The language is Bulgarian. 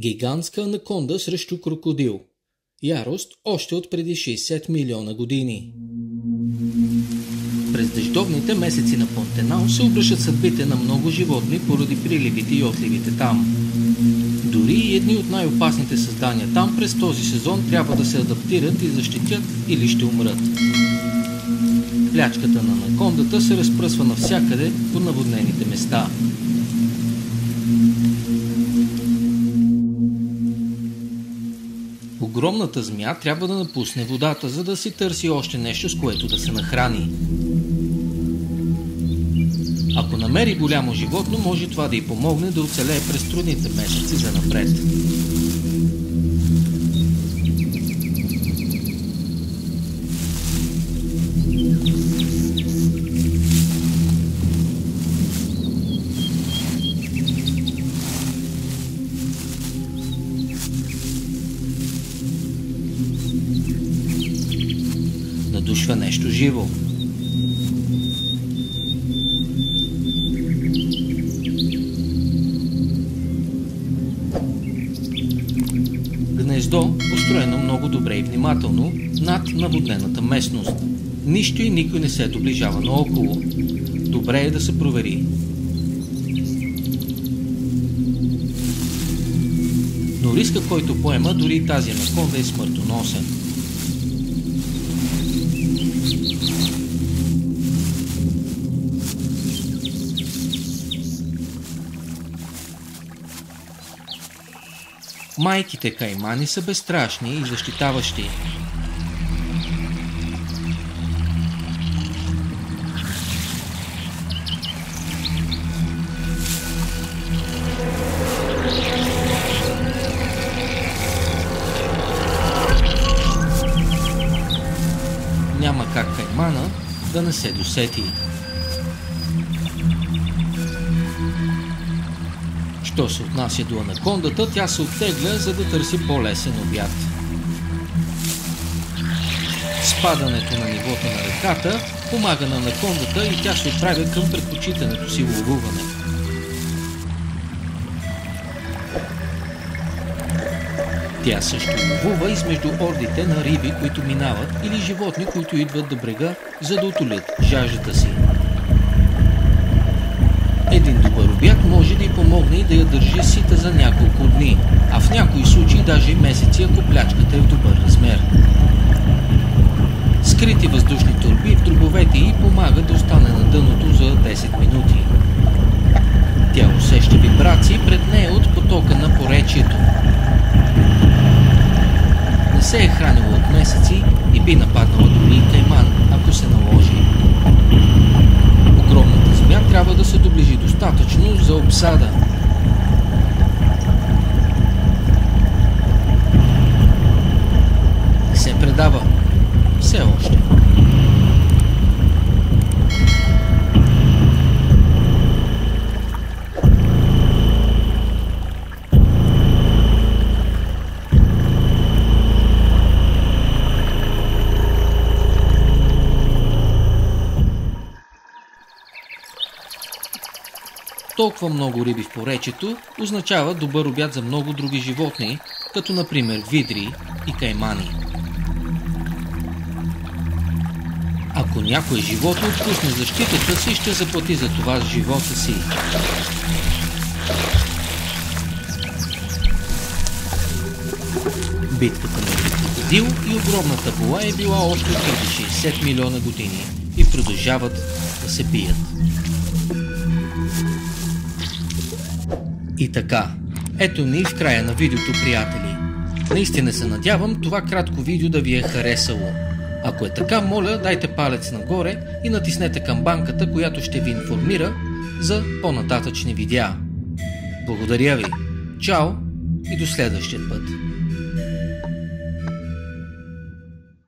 Гигантска анаконда срещу крокодил. Ярост още от преди 60 милиона години. През дъждовните месеци на Понтенал се обръщат съдбите на много животни поради приливите и отливите там. Дори и едни от най-опасните създания там през този сезон трябва да се адаптират и защитят или ще умрат. Плячката на анакондата се разпръсва навсякъде по наводнените места. Огромната змия трябва да напусне водата, за да си търси още нещо, с което да се нахрани. Ако намери голямо животно, може това да й помогне да оцелее през трудните месеци занапред. Надушва нещо живо. Гнездо, построено много добре и внимателно над наводнената местност. Нищо и никой не се доближава наоколо. Добре е да се провери. Но риска, който поема, дори и тази анаконда е смъртоносен. Майките каймани са безстрашни и защитаващи. Няма как каймана да не се досети. Що се отнася до анакондата, тя се оттегля, за да търси по-лесен обяд. Спадането на нивото на реката помага на анакондата и тя се отправя към предпочитането си ловуване. Тя също ловува измежду ордите на риби, които минават, или животни, които идват до брега, за да утолят жаждата си. Един добър обяд може да й помогне и да я държи сита за няколко дни, а в някои случаи даже и месеци, ако плячката е в добър размер. Скрити въздушни торби в дробовете й помагат да остане на дъното за 10 минути. Тя усеща вибрации пред нея от потока на поречието. Не се е хранила от месеци и би нападнала дори и кайман, ако се наложи. Огромната змия трябва да се доближи достатъчно за обсада. Не се предава. Все още. Толкова много риби в поречието означава добър обяд за много други животни, като например видри и каймани. Ако някое животно отпусне защитата си, ще заплати за това с живота си. Битката между крокодил и огромната була е била още преди 60 милиона години и продължават да се бият. И така, ето ни в края на видеото, приятели. Наистина се надявам това кратко видео да ви е харесало. Ако е така, моля, дайте палец нагоре и натиснете камбанката, която ще ви информира за по-нататъчни видеа. Благодаря ви! Чао и до следващия път!